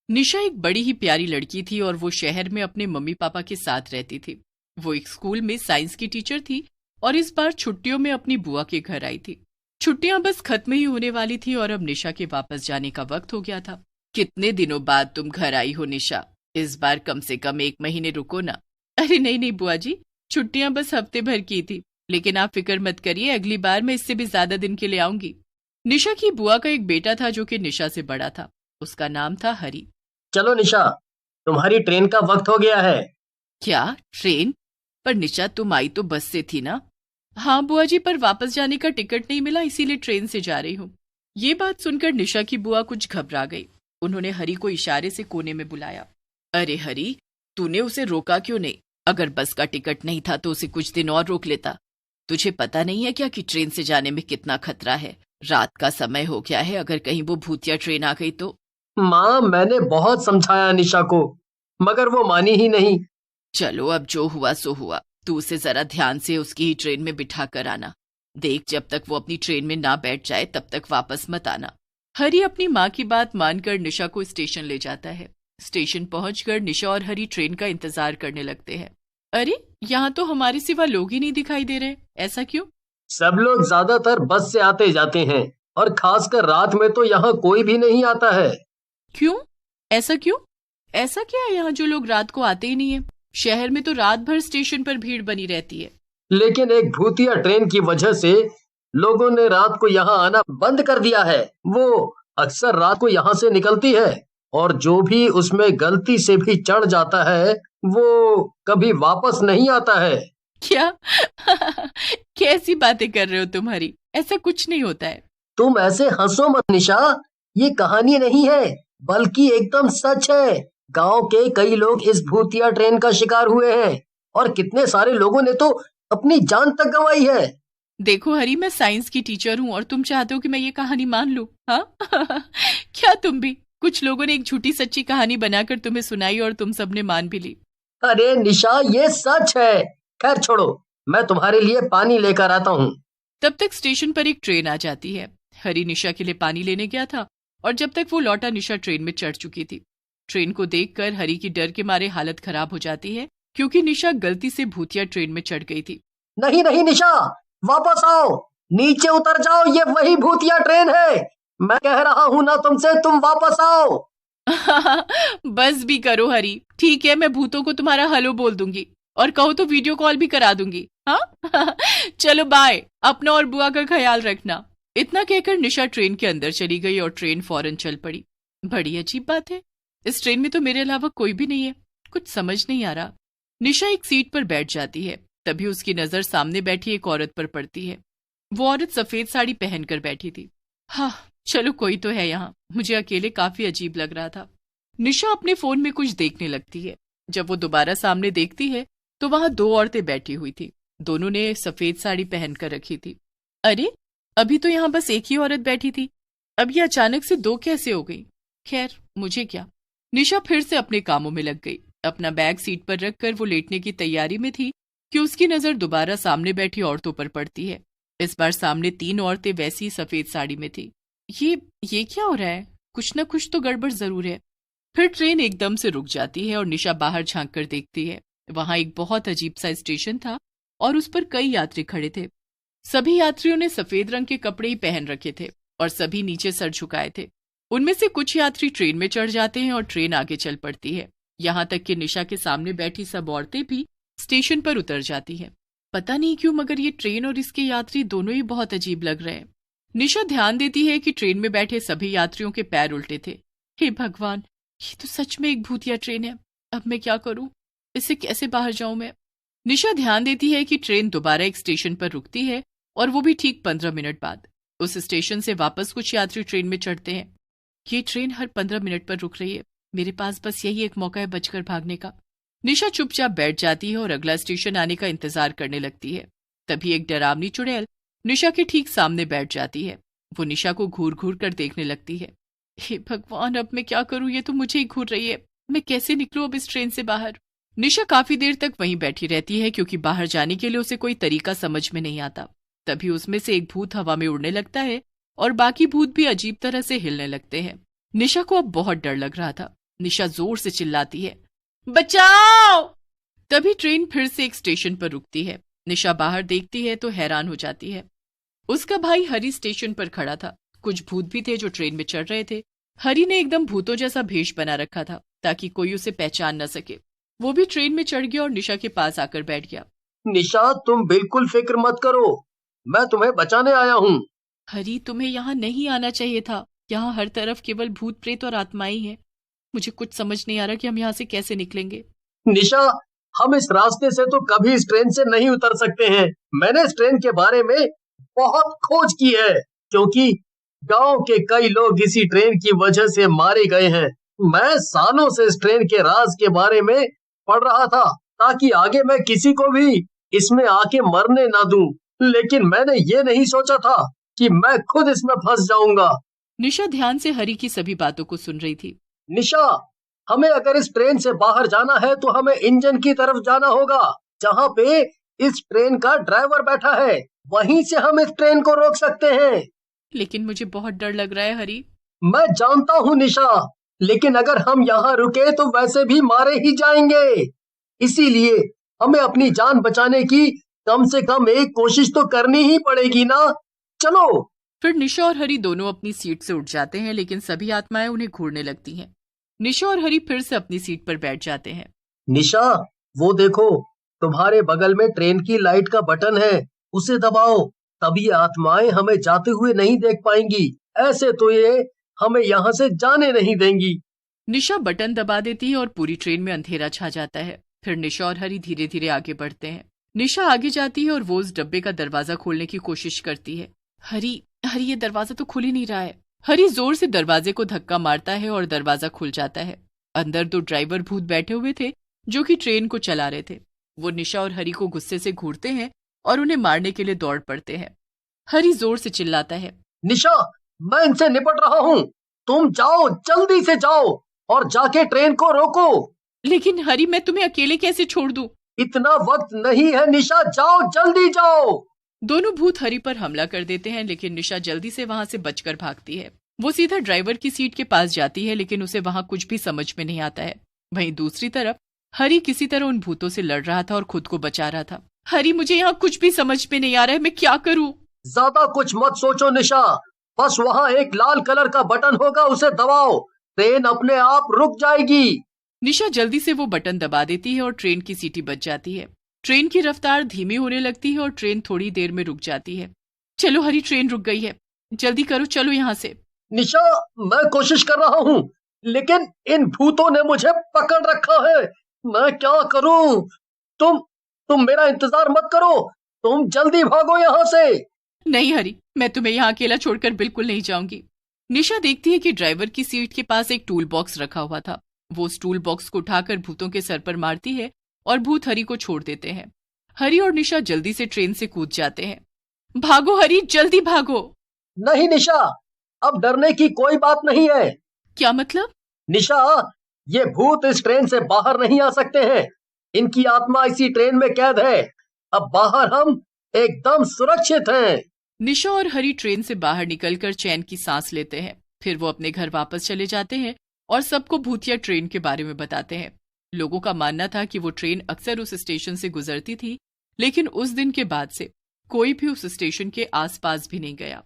निशा एक बड़ी ही प्यारी लड़की थी और वो शहर में अपने मम्मी पापा के साथ रहती थी। वो एक स्कूल में साइंस की टीचर थी और इस बार छुट्टियों में अपनी बुआ के घर आई थी। छुट्टियां बस खत्म ही होने वाली थी और अब निशा के वापस जाने का वक्त हो गया था। कितने दिनों बाद तुम घर आई हो निशा, इस बार कम से कम 1 महीने रुको ना। अरे नहीं नहीं बुआ जी, छुट्टियां बस हफ्ते भर की थी, लेकिन आप फिक्र मत करिए, अगली बार मैं इससे भी ज्यादा दिन के लिए आऊंगी। निशा की बुआ का एक बेटा था जो कि निशा से बड़ा था। उसका नाम था हरी। चलो निशा, तुम्हारी ट्रेन का वक्त हो गया है। क्या ट्रेन? पर निशा तुम आई तो बस से थी ना? हाँ बुआ जी, पर वापस जाने का टिकट नहीं मिला, इसीलिए ट्रेन से जा रही हूँ। ये बात सुनकर निशा की बुआ कुछ घबरा गई। उन्होंने हरी को इशारे से कोने में बुलाया। अरे हरी, तूने उसे रोका क्यों नहीं? अगर बस का टिकट नहीं था तो उसे कुछ दिन और रोक लेता। तुझे पता नहीं है क्या कि ट्रेन से जाने में कितना खतरा है? रात का समय हो गया है, अगर कहीं वो भूतिया ट्रेन आ गई तो। माँ, मैंने बहुत समझाया निशा को, मगर वो मानी ही नहीं। चलो अब जो हुआ सो हुआ, तू उसे जरा ध्यान से उसकी ही ट्रेन में बिठा कर आना। देख, जब तक वो अपनी ट्रेन में ना बैठ जाए तब तक वापस मत आना। हरी अपनी माँ की बात मानकर निशा को स्टेशन ले जाता है। स्टेशन पहुंचकर निशा और हरी ट्रेन का इंतजार करने लगते हैं। अरे, यहाँ तो हमारे सिवा लोग ही नहीं दिखाई दे रहे, ऐसा क्यों? सब लोग ज्यादातर बस से आते जाते हैं और खासकर रात में तो यहाँ कोई भी नहीं आता है। क्यों? ऐसा क्यों? ऐसा क्या है यहाँ जो लोग रात को आते ही नहीं है? शहर में तो रात भर स्टेशन पर भीड़ बनी रहती है। लेकिन एक भूतिया ट्रेन की वजह से लोगों ने रात को यहाँ आना बंद कर दिया है। वो अक्सर रात को यहाँ से निकलती है और जो भी उसमें गलती से भी चढ़ जाता है वो कभी वापस नहीं आता है। क्या? कैसी बातें कर रहे हो तुम हरी? ऐसा कुछ नहीं होता है। तुम ऐसे हंसो मत निशा, ये कहानी नहीं है बल्कि एकदम सच है। गांव के कई लोग इस भूतिया ट्रेन का शिकार हुए हैं और कितने सारे लोगों ने तो अपनी जान तक गंवाई है। देखो हरी, मैं साइंस की टीचर हूँ और तुम चाहते हो कि मैं ये कहानी मान लूं? हाँ? क्या तुम भी? कुछ लोगों ने एक झूठी सच्ची कहानी बनाकर तुम्हें सुनाई और तुम सबने मान भी ली। अरे निशा, ये सच है। खैर छोड़ो, मैं तुम्हारे लिए पानी लेकर आता हूँ। तब तक स्टेशन पर एक ट्रेन आ जाती है। हरी निशा के लिए पानी लेने गया था और जब तक वो लौटा निशा ट्रेन में चढ़ चुकी थी। ट्रेन को देखकर हरी की डर के मारे हालत खराब हो जाती है, क्योंकि निशा गलती से भूतिया ट्रेन में चढ़ गई थी। नहीं नहीं निशा, वापस आओ, नीचे उतर जाओ, ये वही भूतिया ट्रेन है। मैं कह रहा हूँ ना तुमसे, तुम वापस आओ। बस भी करो हरी, ठीक है, मैं भूतों को तुम्हारा हेलो बोल दूंगी और कहो तो वीडियो कॉल भी करा दूंगी। हाँ? चलो बाय, अपना और बुआ का ख्याल रखना। इतना कहकर निशा ट्रेन के अंदर चली गई और ट्रेन फौरन चल पड़ी। बड़ी अजीब बात है, इस ट्रेन में तो मेरे अलावा कोई भी नहीं है, कुछ समझ नहीं आ रहा। निशा एक सीट पर बैठ जाती है, तभी उसकी नजर सामने बैठी एक औरत पर पड़ती है। वो औरत सफेद साड़ी पहनकर बैठी थी। हाँ, चलो कोई तो है यहाँ, मुझे अकेले काफी अजीब लग रहा था। निशा अपने फोन में कुछ देखने लगती है। जब वो दोबारा सामने देखती है तो वहां 2 औरतें बैठी हुई थी। दोनों ने सफेद साड़ी पहनकर रखी थी। अरे, अभी तो यहाँ बस एक ही औरत बैठी थी, अब ये अचानक से 2 कैसे हो गई? खैर, मुझे क्या। निशा फिर से अपने कामों में लग गई। अपना बैग सीट पर रखकर वो लेटने की तैयारी में थी कि उसकी नजर दोबारा सामने बैठी औरतों पर पड़ती है। इस बार सामने 3 औरतें वैसी सफेद साड़ी में थी। ये क्या हो रहा है? कुछ ना कुछ तो गड़बड़ जरूर है। फिर ट्रेन एकदम से रुक जाती है और निशा बाहर झांक कर देखती है। वहां एक बहुत अजीब सा स्टेशन था और उस पर कई यात्री खड़े थे। सभी यात्रियों ने सफेद रंग के कपड़े ही पहन रखे थे और सभी नीचे सर झुकाए थे। उनमें से कुछ यात्री ट्रेन में चढ़ जाते हैं और ट्रेन आगे चल पड़ती है। यहाँ तक कि निशा के सामने बैठी सब औरतें भी स्टेशन पर उतर जाती हैं। पता नहीं क्यों, मगर ये ट्रेन और इसके यात्री दोनों ही बहुत अजीब लग रहे हैं। निशा ध्यान देती है कि ट्रेन में बैठे सभी यात्रियों के पैर उल्टे थे। हे भगवान, ये तो सच में एक भूतिया ट्रेन है। अब मैं क्या करूं? इससे कैसे बाहर जाऊं मैं? निशा ध्यान देती है कि ट्रेन दोबारा एक स्टेशन पर रुकती है और वो भी ठीक 15 मिनट बाद। उस स्टेशन से वापस कुछ यात्री ट्रेन में चढ़ते हैं। ये ट्रेन हर 15 मिनट पर रुक रही है, मेरे पास बस यही एक मौका है बचकर भागने का। निशा चुपचाप बैठ जाती है और अगला स्टेशन आने का इंतजार करने लगती है। तभी एक डरावनी चुड़ैल निशा के ठीक सामने बैठ जाती है। वो निशा को घूर घूर कर देखने लगती है। हे भगवान, अब मैं क्या करूं? ये तो मुझे ही घूर रही है। मैं कैसे निकलूं अब इस ट्रेन से बाहर? निशा काफी देर तक वहीं बैठी रहती है, क्योंकि बाहर जाने के लिए उसे कोई तरीका समझ में नहीं आता। तभी उसमें से एक भूत हवा में उड़ने लगता है और बाकी भूत भी अजीब तरह से हिलने लगते हैं। निशा को अब बहुत डर लग रहा था। निशा जोर से चिल्लाती है, बचाओ। तभी ट्रेन फिर से एक स्टेशन पर रुकती है। निशा बाहर देखती है तो हैरान हो जाती है। उसका भाई हरी स्टेशन पर खड़ा था। कुछ भूत भी थे जो ट्रेन में चढ़ रहे थे। हरी ने एकदम भूतों जैसा भेष बना रखा था ताकि कोई उसे पहचान न सके। वो भी ट्रेन में चढ़ गया और निशा के पास आकर बैठ गया। निशा, तुम बिल्कुल फिक्र मत करो, मैं तुम्हें बचाने आया हूँ। हरी, तुम्हें यहाँ नहीं आना चाहिए था। यहाँ हर तरफ केवल भूत प्रेत और आत्माएं हैं। मुझे कुछ समझ नहीं आ रहा कि हम यहाँ से कैसे निकलेंगे। निशा, हम इस रास्ते से तो कभी इस ट्रेन से नहीं उतर सकते हैं। मैंने इस ट्रेन के बारे में बहुत खोज की है, क्योंकि गांव के कई लोग इसी ट्रेन की वजह से मारे गए हैं। मैं सालों से इस ट्रेन के राज के बारे में पढ़ रहा था ताकि आगे मैं किसी को भी इसमें आके मरने ना दूं, लेकिन मैंने ये नहीं सोचा था कि मैं खुद इसमें फंस जाऊंगा। निशा ध्यान से हरी की सभी बातों को सुन रही थी। निशा, हमें अगर इस ट्रेन से बाहर जाना है तो हमें इंजन की तरफ जाना होगा, जहाँ पे इस ट्रेन का ड्राइवर बैठा है। वहीं से हम इस ट्रेन को रोक सकते हैं। लेकिन मुझे बहुत डर लग रहा है हरी। मैं जानता हूँ निशा, लेकिन अगर हम यहाँ रुके तो वैसे भी मारे ही जाएंगे। इसीलिए हमें अपनी जान बचाने की कम से कम एक कोशिश तो करनी ही पड़ेगी ना। चलो। फिर निशा और हरी दोनों अपनी सीट से उठ जाते हैं, लेकिन सभी आत्माएं उन्हें घूरने लगती हैं। निशा और हरी फिर से अपनी सीट पर बैठ जाते हैं। निशा, वो देखो, तुम्हारे बगल में ट्रेन की लाइट का बटन है, उसे दबाओ, तभी आत्माएं हमें जाते हुए नहीं देख पाएंगी। ऐसे तो ये हमें यहाँ से जाने नहीं देंगी। निशा बटन दबा देती है और पूरी ट्रेन में अंधेरा छा जाता है। फिर निशा और हरी धीरे धीरे आगे बढ़ते हैं। निशा आगे जाती है और वो उस डब्बे का दरवाजा खोलने की कोशिश करती है। हरी, ये दरवाजा तो खुल ही नहीं रहा है। हरी जोर से दरवाजे को धक्का मारता है और दरवाजा खुल जाता है। अंदर दो ड्राइवर भूत बैठे हुए थे जो कि ट्रेन को चला रहे थे। वो निशा और हरी को गुस्से से घूरते हैं और उन्हें मारने के लिए दौड़ पड़ते हैं। हरी जोर से चिल्लाता है, निशा, मैं इनसे निपट रहा हूँ, तुम जाओ, जल्दी से जाओ और जाके ट्रेन को रोको। लेकिन हरी, मैं तुम्हें अकेले कैसे छोड़ दूं? इतना वक्त नहीं है निशा, जाओ, जल्दी जाओ। दोनों भूत हरी पर हमला कर देते हैं, लेकिन निशा जल्दी से वहां से बचकर भागती है। वो सीधा ड्राइवर की सीट के पास जाती है, लेकिन उसे वहां कुछ भी समझ में नहीं आता है। वहीं दूसरी तरफ हरी किसी तरह उन भूतों से लड़ रहा था और खुद को बचा रहा था। हरी, मुझे यहाँ कुछ भी समझ में नहीं आ रहा है, मैं क्या करूँ? ज्यादा कुछ मत सोचो निशा, बस वहाँ एक लाल कलर का बटन होगा, उसे दबाओ, ट्रेन अपने आप रुक जाएगी। निशा जल्दी से वो बटन दबा देती है और ट्रेन की सीटी बज जाती है। ट्रेन की रफ्तार धीमी होने लगती है और ट्रेन थोड़ी देर में रुक जाती है। चलो हरी, ट्रेन रुक गई है, जल्दी करो, चलो यहाँ से। निशा, मैं कोशिश कर रहा हूँ, लेकिन इन भूतों ने मुझे पकड़ रखा है। मैं क्या करूँ? तुम मेरा इंतजार मत करो, तुम जल्दी भागो यहाँ से। नहीं हरी, मैं तुम्हें यहाँ अकेला छोड़कर बिल्कुल नहीं जाऊंगी। निशा देखती है कि ड्राइवर की सीट के पास एक टूल बॉक्स रखा हुआ था। वो उस टूल बॉक्स को उठाकर भूतों के सर पर मारती है और भूत हरी को छोड़ देते हैं। हरी और निशा जल्दी से ट्रेन से कूद जाते हैं। भागो हरी, जल्दी भागो। नहीं निशा, अब डरने की कोई बात नहीं है। क्या मतलब? निशा, ये भूत इस ट्रेन से बाहर नहीं आ सकते हैं। इनकी आत्मा इसी ट्रेन में कैद है। अब बाहर हम एकदम सुरक्षित हैं। निशा और हरी ट्रेन से बाहर निकलकर चैन की सांस लेते हैं। फिर वो अपने घर वापस चले जाते हैं और सबको भूतिया ट्रेन के बारे में बताते हैं। लोगों का मानना था कि वो ट्रेन अक्सर उस स्टेशन से गुजरती थी, लेकिन उस दिन के बाद से कोई भी उस स्टेशन के आसपास भी नहीं गया।